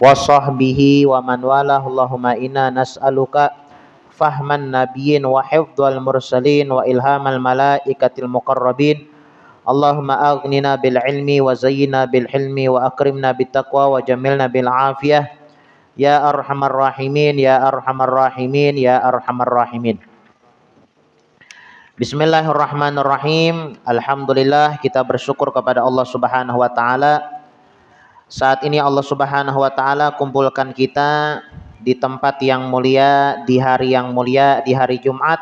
wa sahbihi wa man walah. Allahumma inna nas'aluka fahman nabiyyin wa hifdzal mursalin wa ilhamal malaikatil muqarrabin. Allahumma aghnina bil ilmi wa zayyina bil hilmi wa akrimna bit taqwa wa jamilna bil afiyah ya arhamar rahimin ya arhamar rahimin ya arhamar rahimin. Bismillahirrahmanirrahim. Alhamdulillah, kita bersyukur kepada Allah Subhanahu wa taala. Saat ini Allah Subhanahu wa taala kumpulkan kita di tempat yang mulia, di hari yang mulia, di hari Jumat.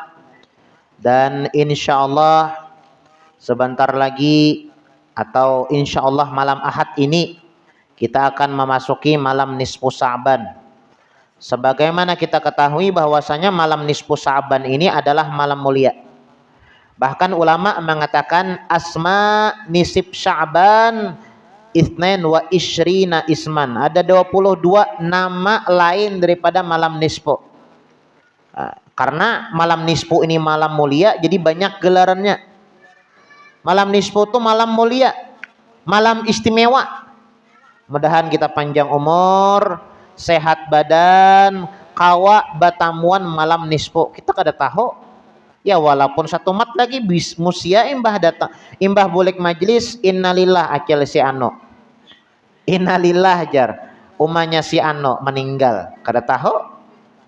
Dan insyaallah sebentar lagi atau insyaallah malam Ahad ini kita akan memasuki malam nisfu Sa'ban. Sebagaimana kita ketahui bahwasanya malam nisfu Sa'ban ini adalah malam mulia. Bahkan ulama mengatakan asma nisib Sya'ban Itsnain wa isyrina isman. Ada 22 nama lain daripada malam nisfu. Karena malam nisfu ini malam mulia, jadi banyak gelarannya. Malam nisfu itu malam mulia, malam istimewa. Mudahan kita panjang umur, sehat badan, kawa batamuan malam nisfu. Kita kada tahu. Ya walaupun satu mat lagi musia imbah datang, imbah bulik majlis innalillah akil si ano. Innalillah jar umanya si ano meninggal. Kada tahu.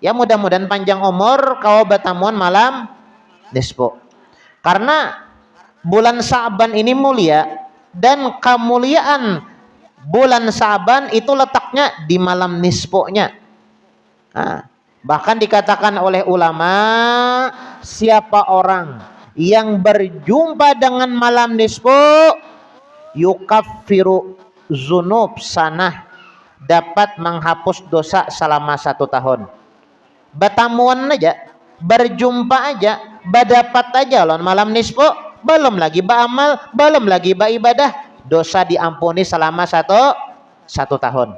Ya mudah-mudahan panjang umur kawa batamuan malam nisfu. Karena bulan Sa'ban ini mulia dan kemuliaan bulan Sa'ban itu letaknya di malam nisfunya. Bahkan dikatakan oleh ulama, siapa orang yang berjumpa dengan malam nisfu yukaffiru zunub sanah, dapat menghapus dosa selama 1 tahun. Batamuan aja, berjumpa aja, berdapat aja lawan malam nisfu, belum lagi beramal, belum lagi beribadah, dosa diampuni selama satu tahun.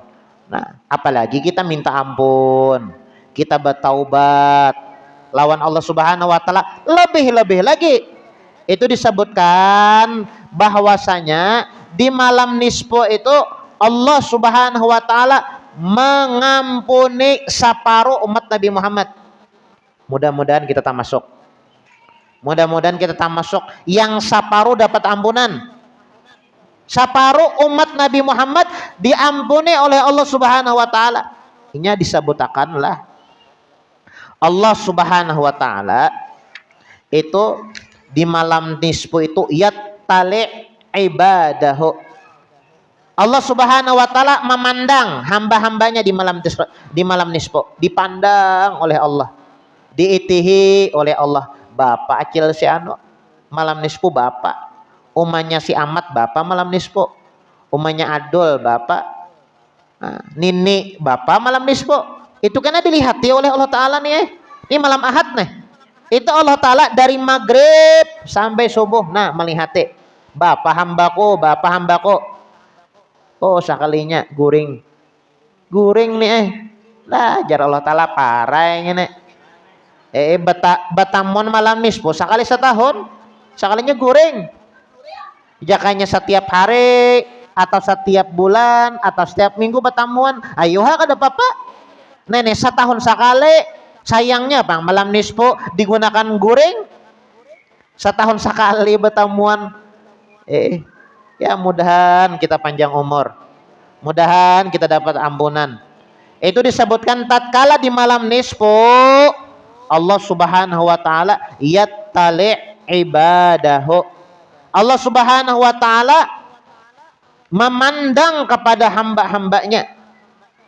Nah, apalagi kita minta ampun, kita bertaubat lawan Allah Subhanahu wa taala, lebih-lebih lagi itu disebutkan bahwasanya di malam nisfu itu Allah Subhanahu wa taala mengampuni separuh umat Nabi Muhammad. Mudah-mudahan kita termasuk. Mudah-mudahan kita termasuk yang separuh dapat ampunan. Separuh umat Nabi Muhammad diampuni oleh Allah Subhanahu wa taala. Ini disebutakanlah Allah Subhanahu wa taala itu di malam nisfu itu yattali ibadahu. Allah Subhanahu wa taala memandang hamba-hambanya di malam nisfu, dipandang oleh Allah, diitihi oleh Allah. Bapak acil si anu malam nisfu bapak, umanya si Amat bapak malam nisfu, umanya Adul bapak, Nini bapak malam nisfu. Itu karena dilihati oleh Allah Ta'ala nih. Ini malam Ahad nih. Itu Allah Ta'ala dari maghrib sampai subuh. Nah melihati. Bapak hambaku. Oh sekalinya guring. Guring nih Lah jar Allah Ta'ala parah yang ini. Batamon malam nisfu sekali setahun. Sekalinya guring. Jakanya setiap hari atau setiap bulan atau setiap minggu batamuan. Ayo kada apa-apa. Nenek setahun sekali, sayangnya bang malam nisfu digunakan guring. Setahun sekali bertemuan. Ya mudahan kita panjang umur, mudahan kita dapat ampunan. Itu disebutkan tatkala di malam nisfu Allah Subhanahu wa taala yattali ibadahu. Allah Subhanahu wa taala memandang kepada hamba-hambanya,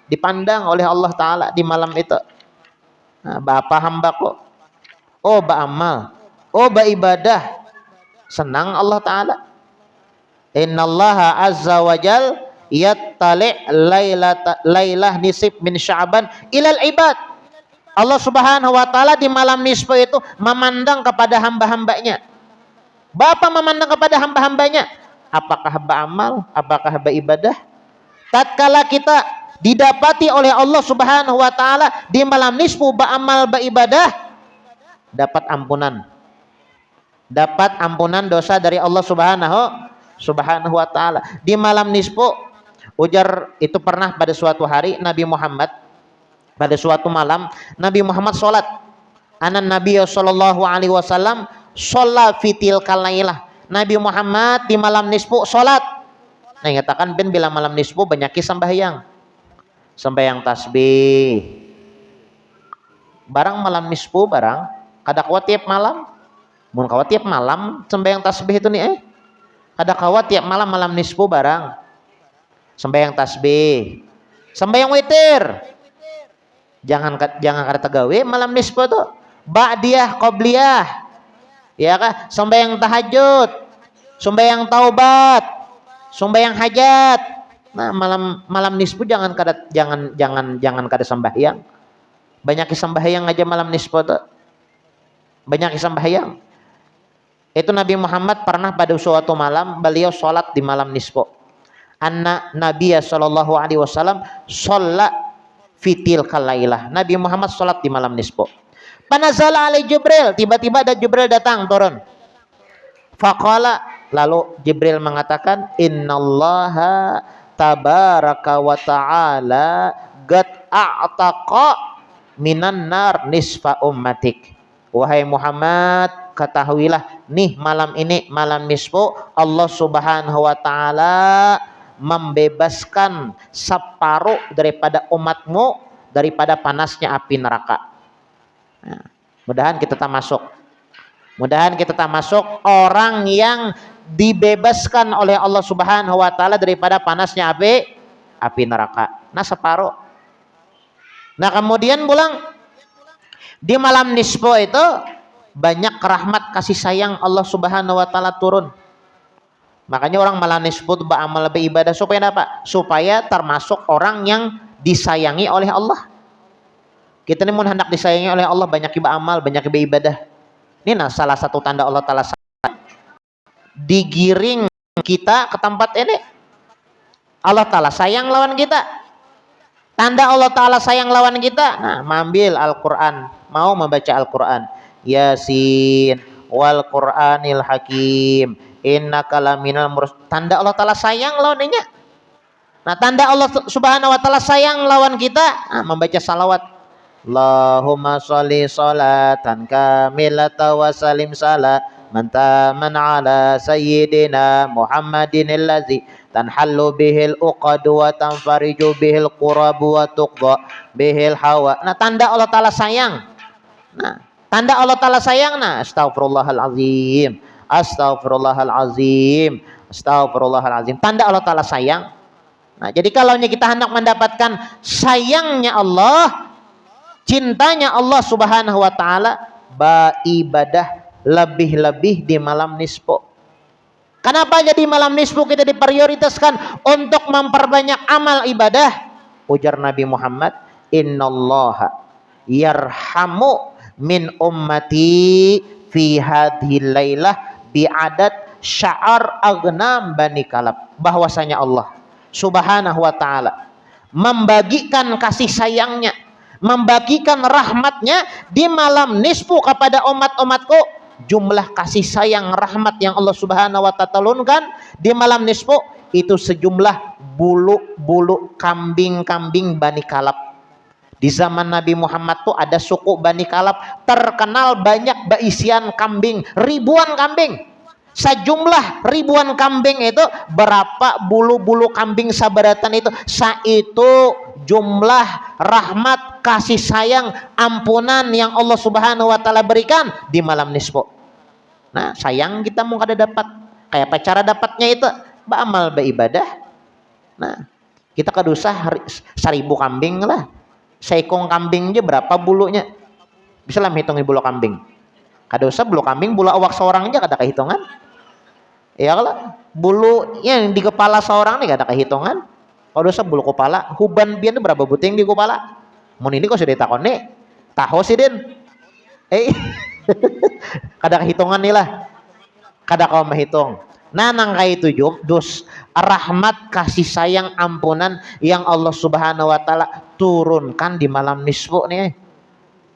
dipandang oleh Allah Ta'ala di malam itu. Bapak hambaku, oh beramal, oh beribadah, senang Allah Ta'ala. Innallaha azza wa jal yattali lailah nisib min Sya'ban ilal ibad. Allah Subhanahu wa taala di malam nisfu itu memandang kepada hamba-hambanya. Bapak memandang kepada hamba-hambanya, apakah hamba amal, apakah hamba ibadah. Tatkala kita didapati oleh Allah Subhanahu wa taala di malam nisfu beramal beribadah, dapat ampunan. Dapat ampunan dosa dari Allah Subhanahu wa taala. Di malam nisfu Ujar itu pernah pada suatu hari Nabi Muhammad, pada suatu malam Nabi Muhammad sholat. Anan Nabi sallallahu alaihi wasallam sholat fitil kalailah. Nabi Muhammad di malam nisfu sholat. Nah nyatakan ben bila malam nisfu banyak sembahyang. Sembahyang tasbih. Barang malam nisfu barang kada kawa tiap malam. Mun kawa tiap malam sembahyang tasbih itu nih kada kawa tiap malam malam nisfu barang. Sembahyang tasbih. Sembahyang witir. Jangan kada tegawe malam nisfu tuh. Ba'diyah qobliyah. Ya kah? Sembahyang tahajud, sembahyang taubat, sembahyang hajat. Nah, malam nisfu jangan kada sembahyang. Banyak sembahyang aja malam nisfu tuh. Banyak sembahyang. Itu Nabi Muhammad pernah pada suatu malam beliau sholat di malam nisfu. Anna Nabi sallallahu alaihi wasallam sholat fitil kalailah. Nabi Muhammad sholat di malam nisfu. Panazala alai Jibril, tiba-tiba ada Jibril datang turun. Faqala, lalu Jibril mengatakan, innallaha tabaraka wa ta'ala qad a'taqa minan nar nisfa ummatik. Wahai Muhammad, ketahuilah nih malam ini malam nisfu Allah Subhanahu wa taala membebaskan separuh daripada umatmu daripada panasnya api neraka. Nah, mudahan kita tak masuk. Mudahan kita tak masuk orang yang dibebaskan oleh Allah Subhanahu wa taala daripada panasnya api neraka. Nah, separuh. Nah, kemudian pulang di malam nisfu itu banyak rahmat kasih sayang Allah Subhanahu wa taala turun. Makanya orang malam nisfu beramal beribadah supaya apa? Supaya termasuk orang yang disayangi oleh Allah. Kita ini mau hendak disayangi oleh Allah, banyak beramal, banyak beribadah. Ini nah salah satu tanda Allah Ta'ala digiring kita ke tempat ini. Allah Ta'ala sayang lawan kita. Tanda Allah Ta'ala sayang lawan kita. Nah, mengambil Al-Quran, mau membaca Al-Quran. Yasin wal Quranil Hakim. Innaka laminal tanda Allah Ta'ala sayang lawannya. Nah, tanda Allah Subhanahu wa taala sayang lawan kita, membaca salawat. Allahumma sholli sholatan kamilatan wa salim salaman taman ala sayyidina Muhammadin allazi tanhallu bihil uqad wa tanfariju bihil qurab wa tuqda bihil hawa. Nah, tanda Allah Ta'ala sayang. Nah, tanda Allah Ta'ala sayang. Nah, astagfirullahalazim. Astagfirullahalazim. Astagfirullahalazim. Tanda Allah Ta'ala sayang. Nah, jadi kalau kita hendak mendapatkan sayangnya Allah, cintanya Allah Subhanahu wa taala, beribadah lebih-lebih di malam nisfu. Kenapa jadi malam nisfu kita diprioritaskan untuk memperbanyak amal ibadah? Ujar Nabi Muhammad, innallaha yarhamu min ummati fi hadhil lailah bi'adad sya'ar agnam bani kalab. Bahwasanya Allah Subhanahu wa taala membagikan kasih sayangnya, membagikan rahmatnya di malam nisfu kepada umat-umatku. Jumlah kasih sayang rahmat yang Allah Subhanahu wa taala turunkan di malam nisfu itu sejumlah bulu-bulu kambing-kambing Bani Kalab. Di zaman Nabi Muhammad tuh ada suku Bani Kalab terkenal banyak berisian kambing, ribuan kambing. Sejumlah ribuan kambing itu berapa bulu-bulu kambing sabaratan itu, itu jumlah rahmat kasih sayang ampunan yang Allah Subhanahu wa taala berikan di malam nisfu. Nah, sayang kita mau kada dapat. Kayak apa cara dapatnya itu? Beramal beribadah. Nah, kita kada usah 1000 kambing lah. Seekong kambing aja berapa bulunya? Bisa lah menghitung bulu kambing. Kada usah bulu kambing, bulu awak seorang aja kada kehitungan. Ya kalau bulu yang di kepala seorang nih gak ada kehitungan. Kalau dosa bulu kepala, huban biar berapa buting di kepala? Mun ini kok sudah ditakon nih, tahu sih den. Kada kehitungan nih lah, kada kau menghitung. Nah, nangka itu dus rahmat kasih sayang ampunan yang Allah Subhanahu wa taala turunkan di malam nisfu nih.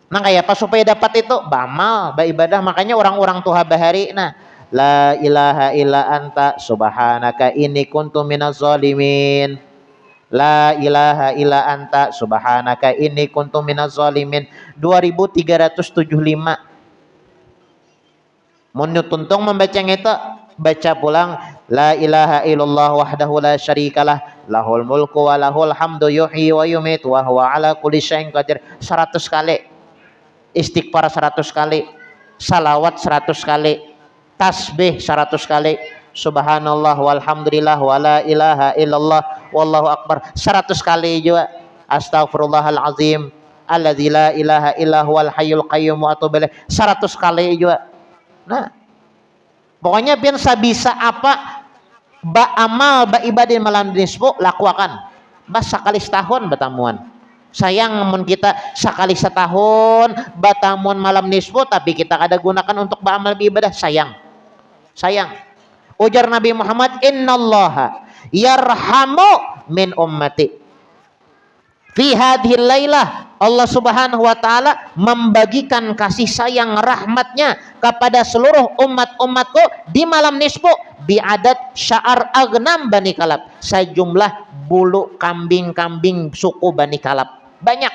Nah, kayak apa supaya dapat itu? Beramal, beribadah. Makanya orang-orang tuha bahari, nah, la ilaha illa anta subhanaka inni kuntu minaz zalimin. La ilaha illa anta subhanaka inni kuntu minaz zalimin. 2375. Mun tuntung membaca itu, baca pulang la ilaha illallah wahdahu la syarikalah lahul mulku wa lahul hamdu yuhyi wa yumitu wa huwa ala kulli syai'in qadir 100 kali. Istighfar 100 kali, salawat 100 kali, tasbih 100 kali, subhanallah walhamdulillah wala ilaha illallah wallahu akbar 100 kali juga. Astaghfirullahalazim alladzi la ilaha illa huwal hayyul qayyum wa atubu ilaih 100 kali juga. Nah, pokoknya pian sabisa apa ba amal ba ibadah malam nisfu lakukan. Bas sekali setahun batamuan. Sayang mun kita sekali setahun batamuan malam nisfu tapi kita kada gunakan untuk ba amal ibadah, sayang. Sayang. Ujar Nabi Muhammad, innallaha yarhamu min ummati. Fi hadhil lailah, Allah Subhanahu wa taala membagikan kasih sayang rahmatnya kepada seluruh umat-umatku di malam nisfu biadat sya'ar agnam Bani Kalab, sejumlah bulu kambing-kambing suku Bani Kalab. Banyak.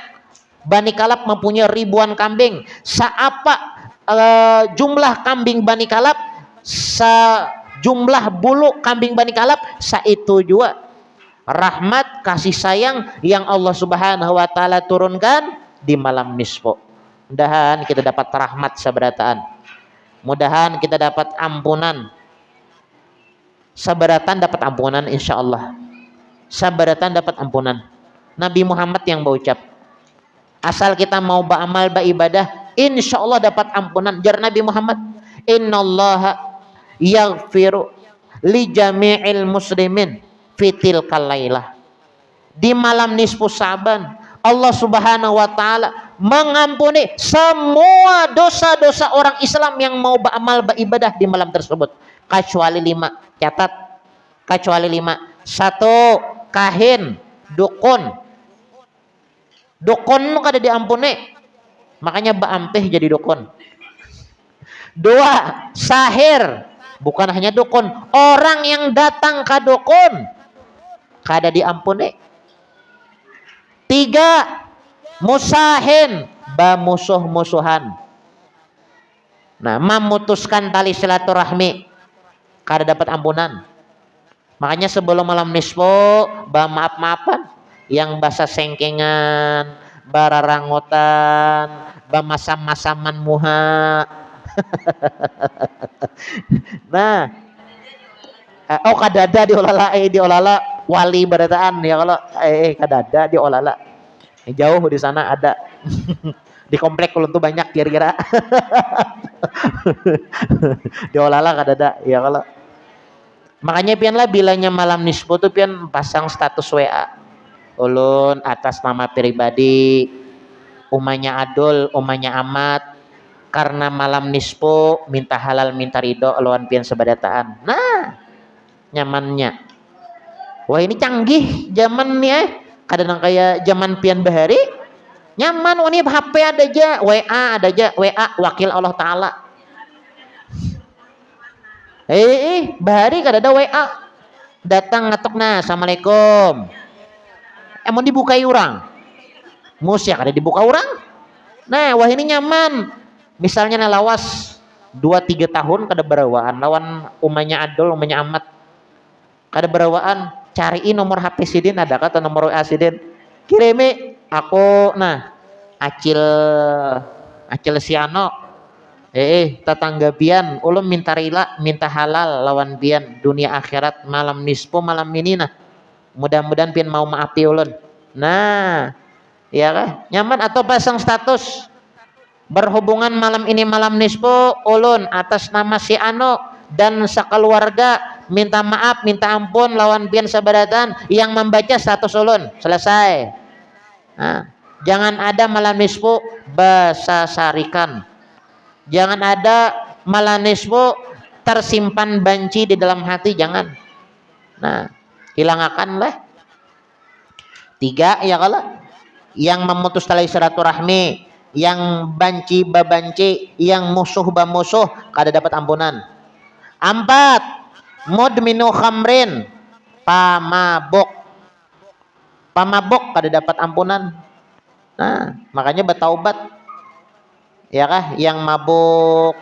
Bani Kalab mempunyai ribuan kambing. Seapa jumlah kambing Bani Kalab, sejumlah bulu kambing Bani Kalab, saitu juga rahmat kasih sayang yang Allah Subhanahu wa taala turunkan di malam nisfu. Mudahan kita dapat rahmat sabarataan. Mudahan kita dapat ampunan. Sabaratan dapat ampunan insyaallah. Sabaratan dapat ampunan. Nabi Muhammad yang berucap, asal kita mau beramal beribadah insyaallah dapat ampunan. Jar Nabi Muhammad, innallaha yaghfiru li jami'il muslimin fitil kalailah. Di malam nisfu Sa'ban Allah Subhanahu wa taala mengampuni semua dosa-dosa orang Islam yang mau beramal beribadah di malam tersebut kecuali 5. Catat, kecuali 5. 1, kahin, dukun. Dukun kada diampuni, makanya baampeh jadi dukun. 2, sahir, bukan hanya dukun, orang yang datang ke dukun kada diampuni. 3, musahin, bamusuh-musuhan. Nah, memutuskan tali silaturahmi kada dapat ampunan. Makanya sebelum malam nisfu maaf-maafan, yang bahasa sengkengan, bararangotan, bamasam-masaman muha. Nah, oh kadada diolala wali barataan ya kalau kadada diolala jauh di sana ada. Di komplek ulun tuh banyak kira-kira. Diolala kadada ya kalau. Makanya pian lah bilanya malam nisfu tuh pian pasang status WA ulun atas nama pribadi, umanya Adul, umanya Amat, karena malam nisfu minta halal minta ridho lawan pian sebadataan. Nah, nyamannya. Wah ini canggih zaman nih kadang kayak zaman pian bahari. Nyaman ini HP ada aja, WA ada aja, WA wakil Allah Ta'ala. Bahari kada ada WA. Datang ngatok nah, assalamualaikum. Emang dibukai orang? Musya kada dibuka orang. Nah, wah ini nyaman. Misalnya na lawas 2-3 tahun kada berawaan lawan umanya Adul, umanya Amat. Kada berawaan, cariin nomor HP sidin ada kata nomor WA sidin. Kirimi aku nah acil siano. Tetangga pian ulun minta rila, minta halal lawan pian dunia akhirat malam nisfu malam ini nah. Mudah-mudahan pian mau maafi ulun. Nah, ya kah? Nyaman atau pasang status berhubungan malam ini malam nisfu ulun atas nama si Ano dan sekeluarga minta maaf minta ampun lawan pian sabadatan yang membaca status ulun. Selesai. Nah, jangan ada malam nisfu basasarikan. Jangan ada malam nisfu tersimpan banci di dalam hati, jangan. Nah, hilangakanlah. 3 ya kalau yang memutus tali silaturahmi, yang banci babanci, yang musuh bamusuh kada dapat ampunan. 4, mudminu khamrin, pamabuk. pamabok kada dapat ampunan. Nah, makanya bertaubat. Ya kah, yang mabuk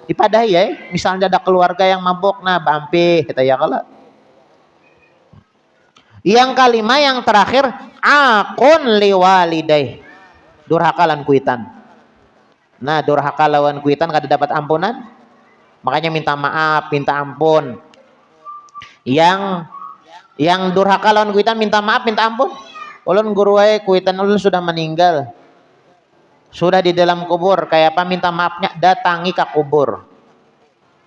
ipadah ya, misalnya ada keluarga yang mabuk, nah bampe kita ya kala. Yang kelima yang terakhir, akun liwalidai, durhaka lan kuitan. Nah, durhaka lawan kuitan kada dapat ampunan, makanya minta maaf, minta ampun. Yang durhaka lawan kuitan minta maaf, minta ampun. Ulun guru wae kuitan ulun sudah meninggal, sudah di dalam kubur, kayak apa minta maafnya, datangi ke kubur.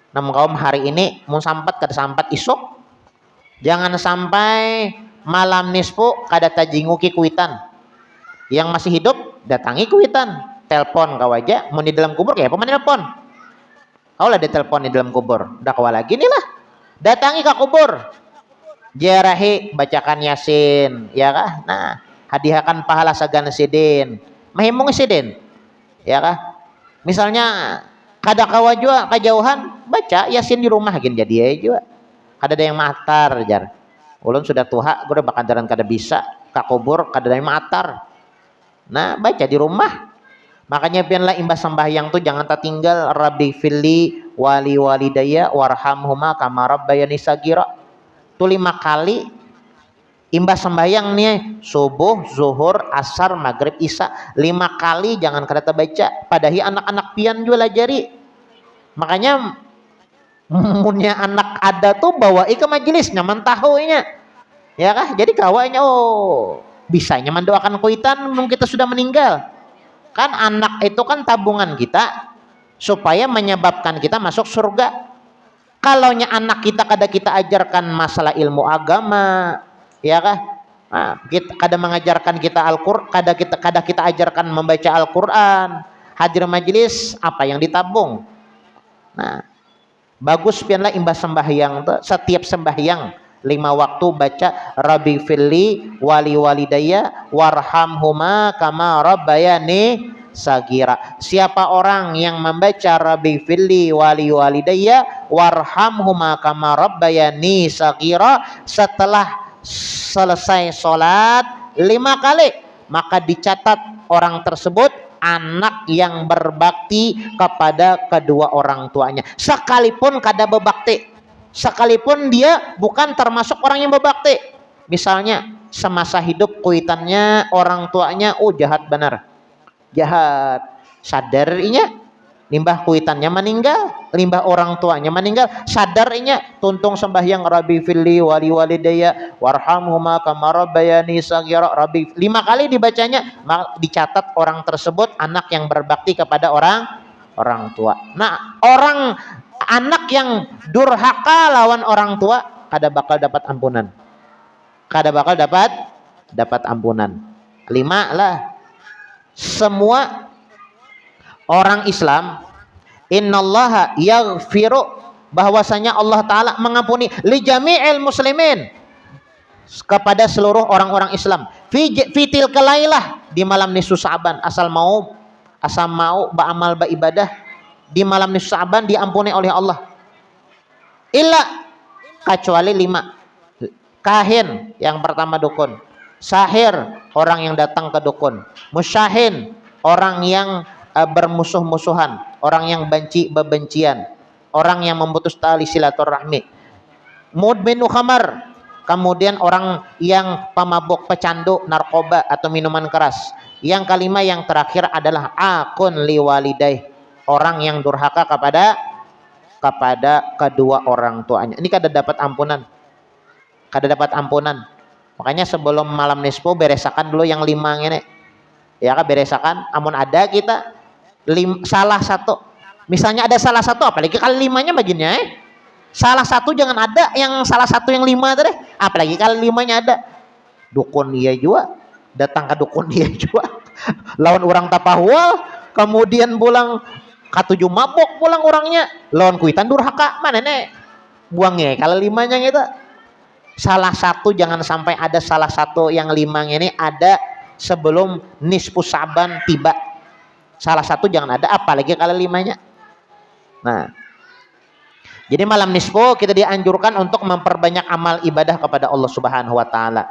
Nah, kaum hari ini mau sampat kada sampat isuk, jangan sampai malam nisfu kada tajinguki kuitan. Yang masih hidup datangi kuitan, telepon kau aja, mau di dalam kubur kayak apa menelpon. Kau lah ditelepon di dalam kubur, dah kau lagi nih lah, datangi ke kubur. Jarahi bacakan Yasin, ya kah? Nah, hadiahkan pahala sagan sidin. Mahimung sidin. Ya kah? Misalnya kada kawa jua kejauhan, baca Yasin di rumah gin jadi juga. Kada ada yang matar jar. Ulun sudah tua, gue udah bakandaran kada bisa ka kubur, kada ada yang matar. Nah, baca di rumah. Makanya pianlah imbas sembahyang tuh jangan tertinggal, Rabbi fili wali walidaya warhamhuma kama rabbayani sagira. Tuh 5 kali imbas sembahyang nih, subuh, zuhur, asar, maghrib, isya, 5 kali jangan kada terbaca. Padahi anak-anak pian juga lajari. Makanya punya anak ada tuh bawa ke majelis nyaman tahunya, ya kah? Jadi kawanya bisanya mendoakan kuitan mungkin kita sudah meninggal. Kan anak itu kan tabungan kita supaya menyebabkan kita masuk surga. Kalaunya anak kita kada kita ajarkan masalah ilmu agama, ya kah? Nah, kita kada mengajarkan kita Al-Qur'an, kada kita ajarkan membaca Al-Qur'an, hadir majelis, apa yang ditabung. Nah, bagus pianlah imbas sembahyang tuh, setiap sembahyang 5 waktu baca Rabbi filli wali walidaya warhamhuma kama rabbayani sagira. Siapa orang yang membaca Rabbi filli wali walidayya warhamhuma kama rabbayani sagira setelah selesai sholat 5 kali, maka dicatat orang tersebut anak yang berbakti kepada kedua orang tuanya. Sekalipun kada berbakti, sekalipun dia bukan termasuk orang yang berbakti. Misalnya semasa hidup kuitannya orang tuanya jahat benar, jahat, sadar inya limbah kuitannya meninggal, limbah orang tuanya meninggal, sadar inya tuntung sembahyang Rabbi filli wali walidayya warhamhuma kama rabbayani saghira, Rabbi 5 kali dibacanya, dicatat orang tersebut anak yang berbakti kepada orang tua. Nah, orang anak yang durhaka lawan orang tua kada bakal dapat ampunan, kada bakal dapat ampunan. 5 lah. Semua orang Islam, innallaha yaghfiru, bahwasanya Allah Ta'ala mengampuni li jami'il muslimin, kepada seluruh orang-orang Islam, fitil kelailah, di malam nisfu Sa'ban, asal mau beramal beribadah di malam nisfu Sa'ban diampuni oleh Allah. Illa, kecuali 5. Kahin yang pertama dukun, sahir orang yang datang ke dukun, musyahin orang yang bermusuh-musuhan, orang yang benci bebencian, orang yang memutus tali silaturahmi, mudminu khamar, kemudian orang yang pemabuk, pecandu narkoba atau minuman keras. Yang kelima yang terakhir adalah akun liwalidai, orang yang durhaka kepada kedua orang tuanya. Ini kada dapat ampunan, kada dapat ampunan. Makanya sebelum malam nisfu beresakan dulu yang 5 ini, ya kan, beresakan. Amun ada kita salah satu, misalnya ada salah satu, apalagi kali 5-nya bagiannya salah satu, jangan ada yang salah satu yang 5 tadi, apalagi kali 5-nya ada. Dukun dia juga, datang ke dukun dia juga lawan orang tapahwal, kemudian pulang katujuh mabok pulang orangnya, lawan kuitan durhaka, mana nih buangnya kali 5-nya gitu. Salah satu, jangan sampai ada salah satu yang 5 ini ada sebelum nisfu Sa'ban tiba. Salah satu jangan ada, apalagi kali 5-nya. Nah, jadi malam nisfu kita dianjurkan untuk memperbanyak amal ibadah kepada Allah Subhanahu wa taala.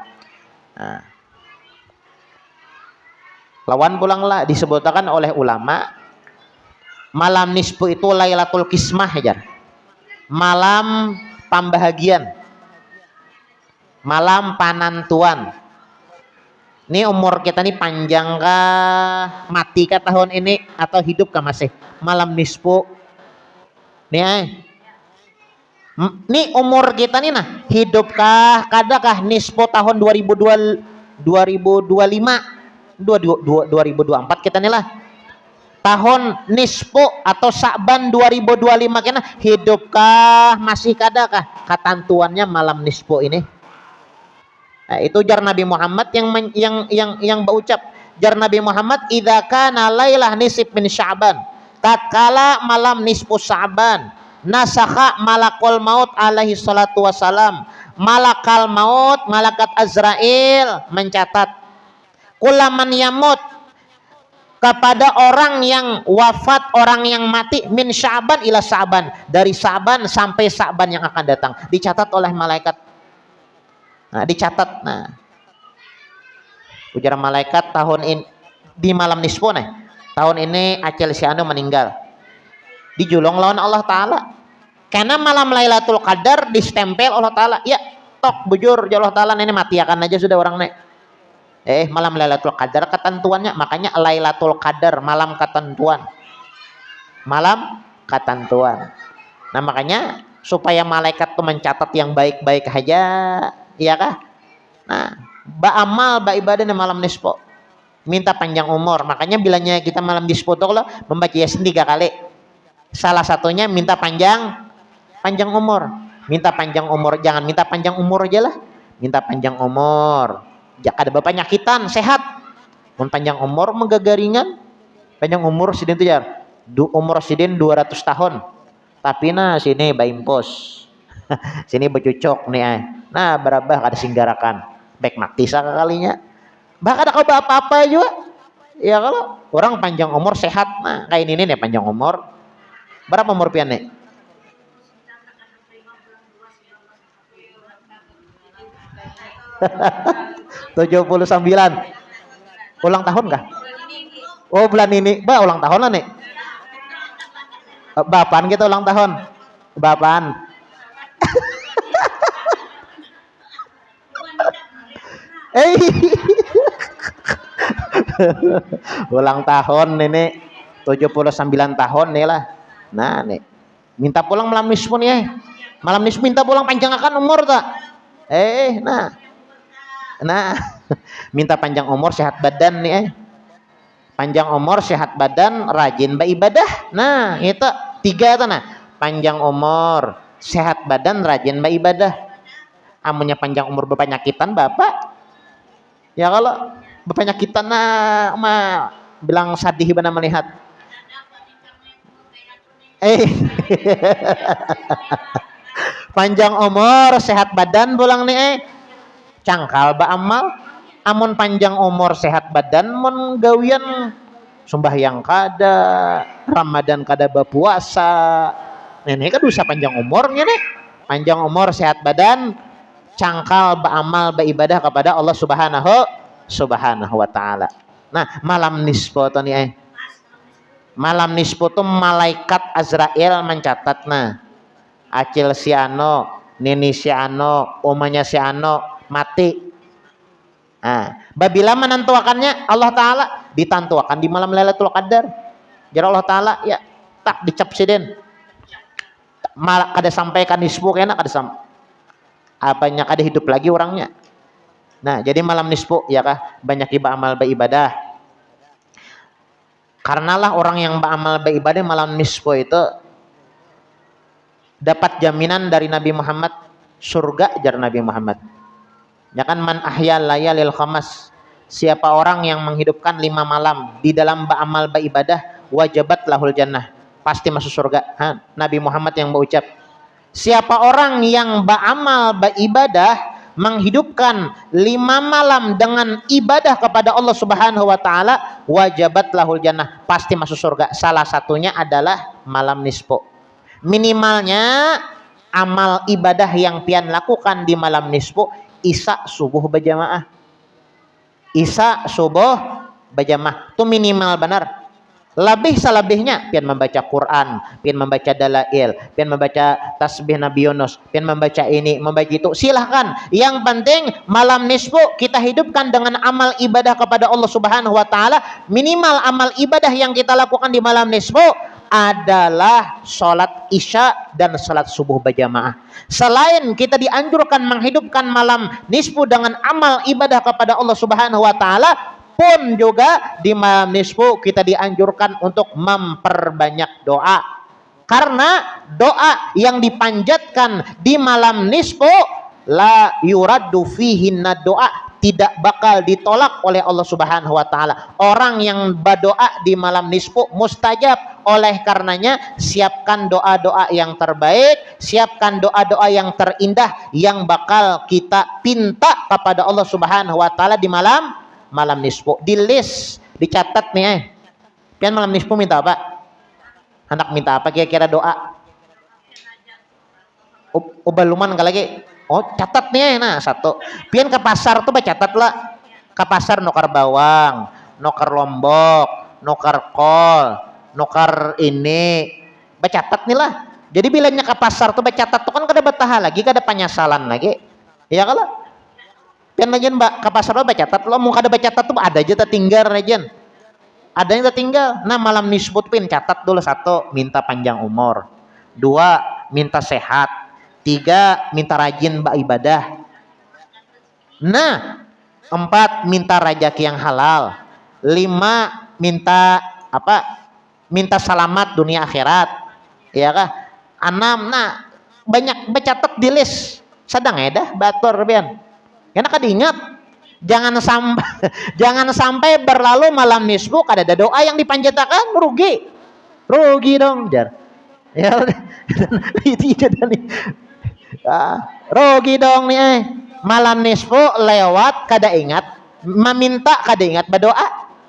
Nah, Lawan pulanglah disebutkan oleh ulama malam nisfu itu Lailatul Qismah aja. Malam pembahagian. Malam panantuan. Ini umur kita nih panjang kah, mati kah tahun ini atau hidup kah masih? Malam nisfu. Nih, ini umur kita nih nah, hidupkah kadakah nisfu tahun 2025 2024 kita nih lah. Tahun nisfu atau Sa'ban 2025 kena hidupkah masih kadakah katantuannya malam nisfu ini? Nah, itu jar Nabi Muhammad yang berucap jar Nabi Muhammad idza kana lailah nisf min Sya'ban tatkala malam nisfu Sya'ban nasakha malakul maut alaihi salatu wasalam malakal maut malaikat Azrail mencatat kulaman yamut kepada orang yang wafat orang yang mati min Sya'ban ila Sya'ban dari Sya'ban sampai Sya'ban yang akan datang dicatat oleh malaikat. Nah, dicatat. Nah, ujar malaikat tahun ini di malam nisfu nih. Tahun ini Acil Siano meninggal. Dijulung lawan Allah Taala. Karena malam Lailatul Qadar distempel Allah Taala. Ya, tok bujur ya Allah Taala ini mati akan aja sudah orang nek. Malam Lailatul Qadar ketentuannya makanya Lailatul Qadar malam ketentuan. Malam ketentuan. Nah, makanya supaya malaikat tuh mencatat yang baik-baik aja. Iya kah? Nah, ba'amal ba'ibadah di malam nisfu. Minta panjang umur. Makanya bilanya kita malam nisfu tuh kalau membaca Yasin 3 kali. Salah satunya minta panjang umur. Minta panjang umur, jangan minta panjang umur aja lah. Minta panjang umur. Ada bapak nyakitan, sehat. Mun panjang umur menggagaringan. Panjang umur sidin tuh ya. Umur sidin 200 tahun. Tapi nah sini baimpos. Sini bercucuk nih. Nah, berabah kada singgarakan. Baik maktisa kalinya. Bahkan ada apa-apa juga. Ya kalau orang panjang umur sehat. Nah, kayak ini nih panjang umur. Berapa umur pian nih? Tujuh puluh 79. Ulang tahun kah? Oh, bulan ini. Ulang tahun lah nih. Bapan kita ulang tahun. Bapan. Ulang tahun nenek 79 tahun nih lah. Nah nih minta pulang malam nisfu nih malam nisfu minta pulang panjangkan umur tak nah minta panjang umur sehat badan nih panjang umur sehat badan rajin beribadah. Nah itu 3 itu nah panjang umur sehat badan rajin beribadah. Amunnya panjang umur berpenyakitan bapak ya kalau berpenyakitan mah bilang sadih benar melihat panjang umur sehat badan pulang nih cangkal ba amal amun panjang umur sehat badan mun gawian sembahyang kada Ramadan kada berpuasa nenek kan dosa panjang umurnya nih panjang umur sehat badan cangkal beramal beribadah kepada Allah Subhanahu wa taala. Nah, malam nisfu tuh nih malam nisfu tuh malaikat Azrail mencatat nah Acil Siano, Nini Siano, umanya Siano mati. Nah, babila menentuakannya Allah Taala ditantuakan di malam Lailatul Qadar. Jadi Allah Taala ya tak dicap siden. Malah kada sampaikan nisfu kena kada sampai apanya kada hidup lagi orangnya. Nah, jadi malam nisfu ya kah banyak beramal beribadah. Karenalah orang yang beramal beribadah malam nisfu itu dapat jaminan dari Nabi Muhammad surga jar Nabi Muhammad. Ya kan man ahya layalil khamas siapa orang yang menghidupkan 5 malam di dalam beramal beribadah wajabat lahul jannah pasti masuk surga. Nabi Muhammad yang berucap siapa orang yang beramal beribadah menghidupkan 5 malam dengan ibadah kepada Allah Subhanahu wa taala wajabat lahul jannah pasti masuk surga. Salah satunya adalah malam nisfu. Minimalnya amal ibadah yang pian lakukan di malam nisfu isya subuh berjamaah. Isya subuh bajamah itu minimal benar. Lebih selebihnya pian membaca Quran, pian membaca dalail, pian membaca tasbih Nabi Yunus, pian membaca ini, membaca itu, silahkan. Yang penting malam nisfu kita hidupkan dengan amal ibadah kepada Allah Subhanahu wa taala. Minimal amal ibadah yang kita lakukan di malam nisfu adalah sholat isya dan sholat subuh berjamaah. Selain kita dianjurkan menghidupkan malam nisfu dengan amal ibadah kepada Allah Subhanahu wa taala, pun juga di malam nisfu kita dianjurkan untuk memperbanyak doa. Karena doa yang dipanjatkan di malam nisfu la yuraddu fihinna doa, tidak bakal ditolak oleh Allah Subhanahu wa taala. Orang yang berdoa di malam nisfu mustajab. Oleh karenanya siapkan doa-doa yang terbaik, siapkan doa-doa yang terindah yang bakal kita pinta kepada Allah Subhanahu wa taala di malam nisfu. Di list, dicatat nih. Pian malam nisfu minta apa? Anak minta apa kira-kira doa? Ubaluman lagi. Oh, catat nih nah satu. Pian ke pasar tuh catat lah. Ke pasar nukar bawang, nukar lombok, nukar kol, nukar ini. Bacatat nih lah. Jadi bilangnya ke pasar tuh bacatat tuh kan kada betah lagi, kada penyesalan lagi. Iya kalau pian lagian mbak ke pasar lo bacatat lo mau kada bacatat tuh ada aja tertinggal lagian. Ada yang tertinggal. Nah malam nisfu pian catat dulu. Satu, minta panjang umur. Dua, minta sehat. Tiga, minta rajin ibadah. Nah, empat, minta rezeki yang halal. Lima, minta apa? Minta selamat dunia akhirat. Iya kah? Enam, nah banyak bacatat di list. Sadang dah batur pian. Karena kada ingat. Jangan sampai berlalu malam nisfu kada ada doa yang dipanjatkan, rugi dong jar. Ya itu nih. Rugi dong nih. Malam nisfu lewat kada ingat, meminta kada ingat berdoa,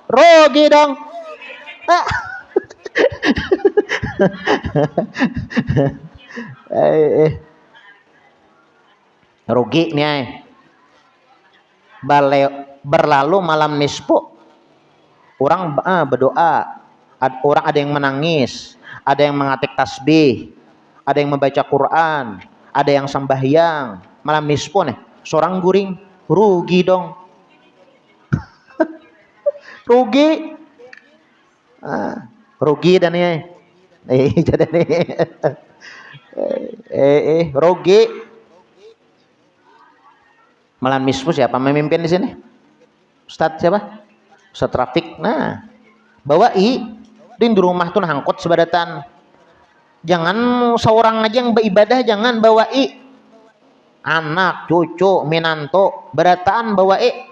rugi dong. Rugi nih. Berlalu malam nisfu orang berdoa, orang ada yang menangis, ada yang mengatik tasbih, ada yang membaca Quran, ada yang sembahyang malam nisfu nih, seorang guring, rugi dong. Rugi dan ya jadi nih rugi. Malam nisfu siapa memimpin di sini? Ustadz siapa? Ustadz Rafiq. Nah, bawai di rumah tuh hangkut sebadatan. Jangan seorang aja yang beribadah, jangan bawai anak, cucu, menantu, berataan bawai.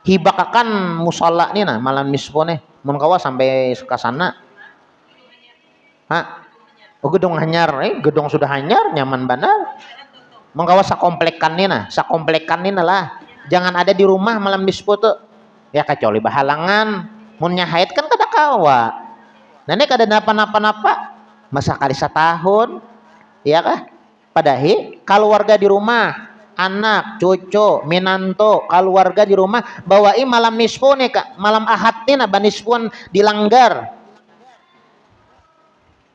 Hibakakan musalla nih nah malam nisfu nih. Mun kawa sampai ke sana. Oh, gedung hanyar, gedung sudah hanyar, nyaman benar. Mengkawa sakomplekan nih lah. Jangan ada di rumah malam nisfu tuh. Ya kecuali bahalangan. Mun nyahait kan kada kawa. Nah ini kada napa-napa. Masa kali setahun. Ya kah? Padahi keluarga di rumah, anak, cucu, menantu, keluarga di rumah, bawai malam nisfu nih kak. Malam ahad nih nah banisfuan dilanggar.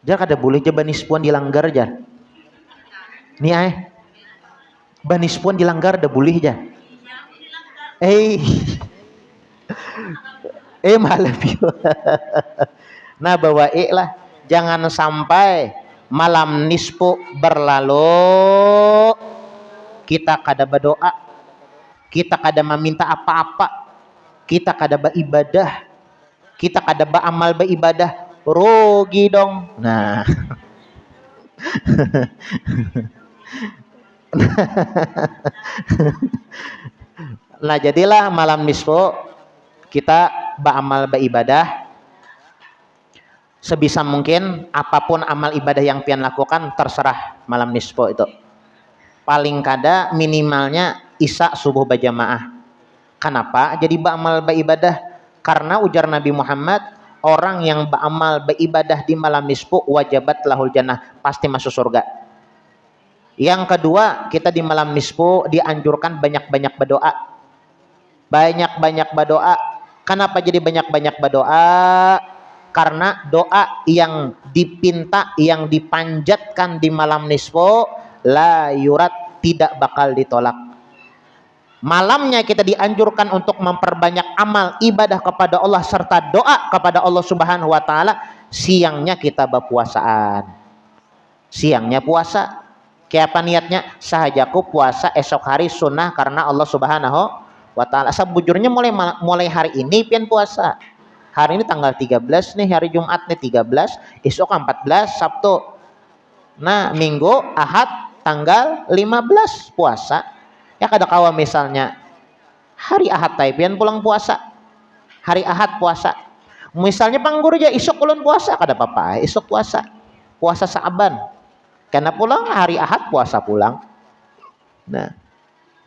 Jar kada boleh aja banisfuan dilanggar jar. Nih banispuan dilanggar dah boleh aja. Malam nah bawai lah, jangan sampai malam nisfu berlalu kita kada berdoa, kita kada meminta apa-apa, kita kada beribadah, kita kada beramal beribadah, rugi dong. Nah nah jadilah malam nisfu kita beramal beribadah sebisa mungkin. Apapun amal ibadah yang pian lakukan terserah malam nisfu itu. Paling kada minimalnya isya subuh berjamaah. Kenapa jadi beramal beribadah? Karena ujar Nabi Muhammad, orang yang beramal beribadah di malam nisfu wajabat lahul jannah, pasti masuk surga. Yang kedua, kita di malam nisfu dianjurkan banyak-banyak berdoa. Banyak-banyak berdoa. Kenapa jadi banyak-banyak berdoa? Karena doa yang dipinta, yang dipanjatkan di malam nisfu la yurat, tidak bakal ditolak. Malamnya kita dianjurkan untuk memperbanyak amal ibadah kepada Allah serta doa kepada Allah Subhanahu wa taala. Siangnya kita berpuasaan. Siangnya puasa. Kayak apa niatnya? Sahajaku puasa esok hari sunnah karena Allah Subhanahu wa taala. Sebujurnya mulai hari ini pian puasa. Hari ini tanggal 13 nih, hari Jumat nih 13, esok 14 Sabtu. Nah, Minggu, Ahad tanggal 15 puasa. Ya kada kawa misalnya hari Ahad taipian pulang puasa, hari Ahad puasa, misalnya pangguru aja isok ulun puasa kada apa-apa, isok puasa Sa'ban karena pulang hari Ahad puasa pulang. Nah,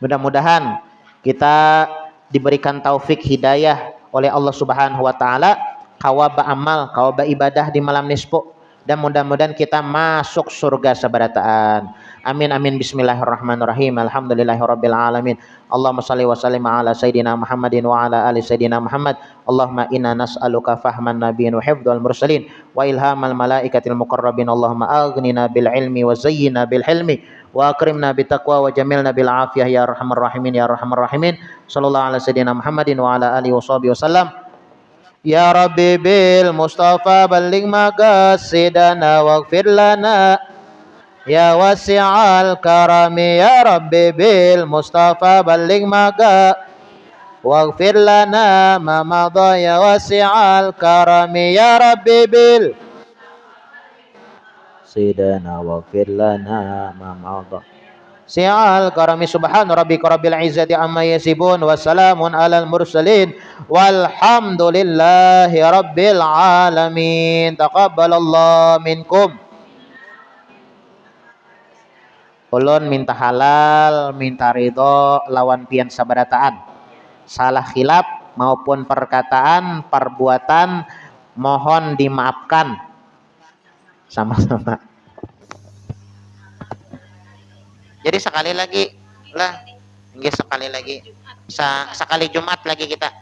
mudah-mudahan kita diberikan taufik hidayah oleh Allah Subhanahu wa taala, kawa beramal, kawa beribadah di malam nisfu, dan mudah-mudahan kita masuk surga sabarataan. Amin amin. Bismillahirrahmanirrahim. Alhamdulillahirabbil alamin. Allahumma shalli wa sallim ala sayidina Muhammadin wa ala ali sayidina Muhammad. Allahumma inna nas'aluka fahman nabiyyin wa hifdzal mursalin wa ilhamal malaikatil muqarrabin. Allahumma aghnina bil ilmi wa zayyina bil hilmi wa akrimna bit taqwa wa jamilna bil afiyah ya arhamar rahimin ya arhamar rahimin. Sallallahu ala sayidina Muhammadin wa ala alihi washabihi wasallam. Ya Rabbi bil Mustafa balligh maqasidana waghfir lana ya wasi'al karami. Ya Rabbi bil Mustafa balligh waghfir lana ma madha ya wasi'al karami. Ya Rabbi bil sidana waghfir lana ma madha si'al karami. Subhana rabbika rabbil izzati amma yasifun wa salamun alal mursalin walhamdulillahi rabbil alamin. Taqabbalallahu minkum. Ulun minta halal, minta ridho lawan pian sabarataan. Salah khilaf maupun perkataan, perbuatan mohon dimaafkan. Sama-sama. Jadi sekali lagi lah, sekali lagi, sekali Jumat lagi kita.